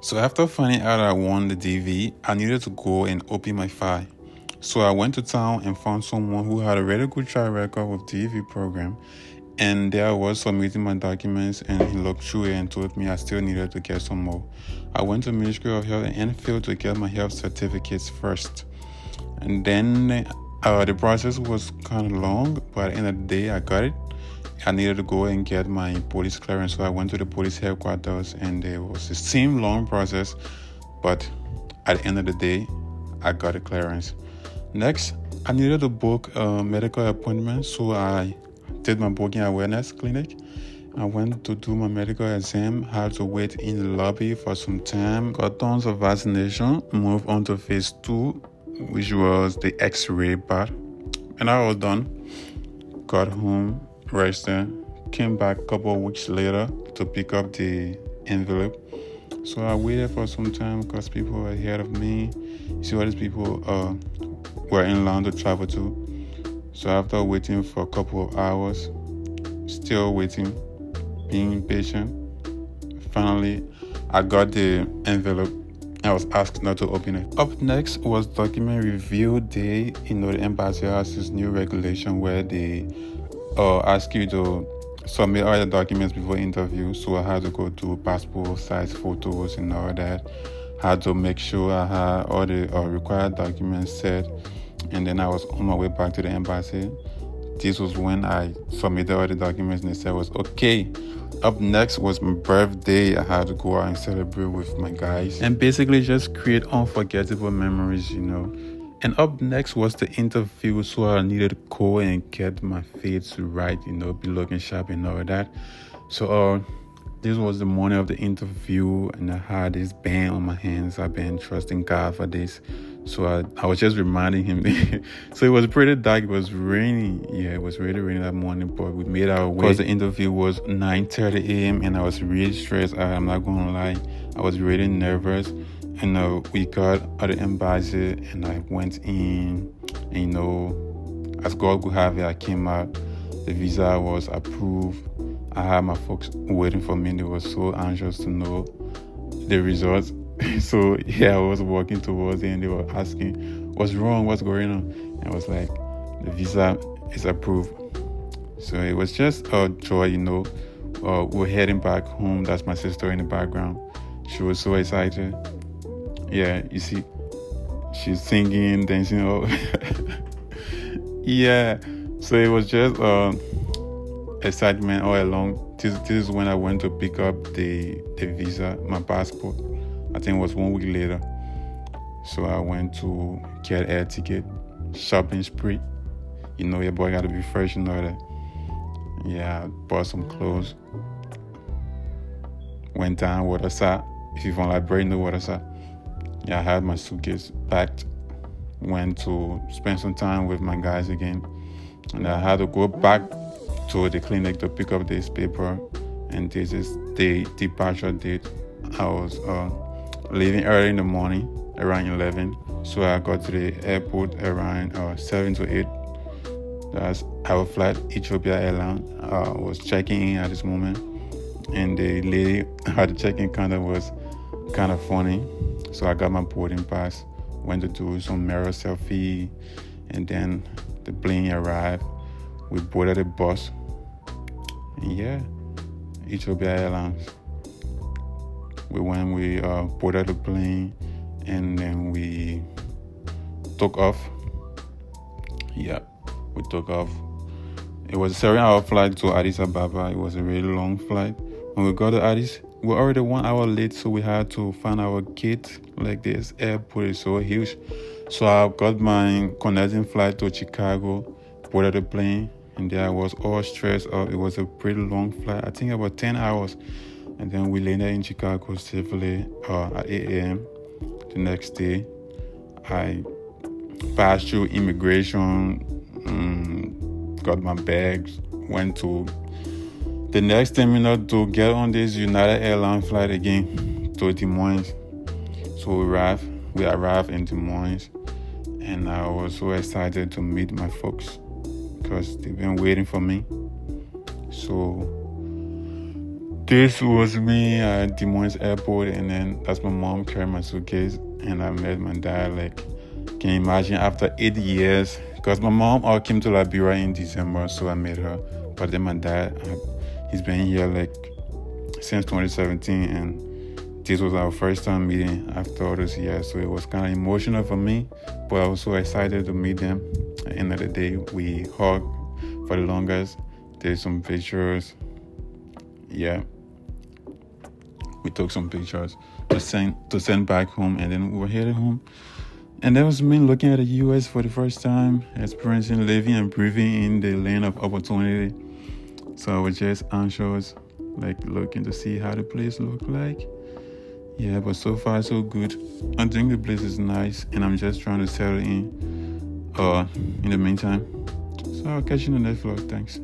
So after finding out I won the DV, I needed to go and open my file. So I went to town and found someone who had a really good track record with DV program. And there I was submitting my documents, and he looked through it and told me I still needed to get some more. I went to Ministry of Health and Enfield to get my health certificates first. And then the process was kind of long, but at the end of the day, I got it. I needed to go and get my police clearance, so I went to the police headquarters, and it was the same long process, but at the end of the day, I got a clearance. Next, I needed to book a medical appointment, so I did my booking awareness clinic. I went to do my medical exam, had to wait in the lobby for some time, got tons of vaccination, moved on to phase 2, which was the x-ray part. And I was done, got home, rested, came back a couple of weeks later to pick up the envelope. So I waited for some time because people were ahead of me. You see, all these people were in line to travel to. So after waiting for a couple of hours, still waiting, being patient, finally I got the envelope. I was asked not to open it. Up next was document review day. The embassy has this new regulation where they ask you to submit all the documents before interview. So I had to go do passport size photos and all that. Had to make sure I had all the required documents set, and then I was on my way back to the embassy. This was when I submitted all the documents and they said it was okay. Up next was my birthday. I had to go out and celebrate with my guys and basically just create unforgettable memories, And up next was the interview, so I needed to go and get my face right, be looking sharp and all that. So this was the morning of the interview, and I had this band on my hands. I've been trusting God for this. So I was just reminding him. So it was pretty dark. It was raining. Yeah, it was really raining that morning, but we made our way. Because the interview was 9:30 a.m. and I was really stressed out. I'm not going to lie. I was really nervous. And we got at the embassy, and I went in. And, as God would have it, I came out. The visa was approved. I had my folks waiting for me. They were so anxious to know the results. So I was walking towards it, and they were asking, "What's wrong? What's going on?" And I was like, "The visa is approved." So it was just a joy, we're heading back home. That's my sister in the background. She was so excited. Yeah, you see, she's singing, dancing. Yeah. So it was just excitement all along. This is when I went to pick up the visa, my passport. I think it was 1 week later. So I went to get air ticket, shopping spree. Your boy got to be fresh and all that. Yeah, I bought some clothes. Went down Waterside. If you want like bread, no Waterside. Yeah, I had my suitcase packed. Went to spend some time with my guys again. And I had to go back to the clinic to pick up this paper. And this is the departure date. I was leaving early in the morning, around 11. So I got to the airport around 7 to 8. That's our flight, Ethiopia Airlines. I was checking in at this moment. And the lady at the check-in counter was kind of funny. So I got my boarding pass, went to do some mirror selfie, and then the plane arrived. We boarded the bus. And yeah, Ethiopia Airlines. We boarded the plane, and then we took off. Yeah, we took off. It was a 7-hour flight to Addis Ababa. It was a really long flight. When we got to Addis, we were already 1 hour late, so we had to find our gate. Like this airport is so huge. So I got my connecting flight to Chicago, boarded the plane, and there I was all stressed out. It was a pretty long flight. I think about 10 hours. And then we landed in Chicago safely at 8 a.m. The next day, I passed through immigration, got my bags, went to the next terminal to get on this United Airlines flight again to Des Moines. So we arrived in Des Moines, and I was so excited to meet my folks because they've been waiting for me. So This was me at Des Moines Airport, and then that's my mom carrying my suitcase, and I met my dad. Like, can you imagine, after 8 years? Because my mom came to Liberia in December, so I met her. But then my dad, he's been here like since 2017, and this was our first time meeting after all those years. So it was kind of emotional for me, but I was so excited to meet them. At the end of the day, we hugged for the longest. Did some pictures. Yeah, we took some pictures to send back home, and then we were headed home. And that was me looking at the U.S. for the first time, experiencing living and breathing in the land of opportunity. So I was just anxious, like looking to see how the place looked like. Yeah, but so far so good. I think the place is nice, and I'm just trying to settle in the meantime. So I'll catch you in the next vlog. Thanks.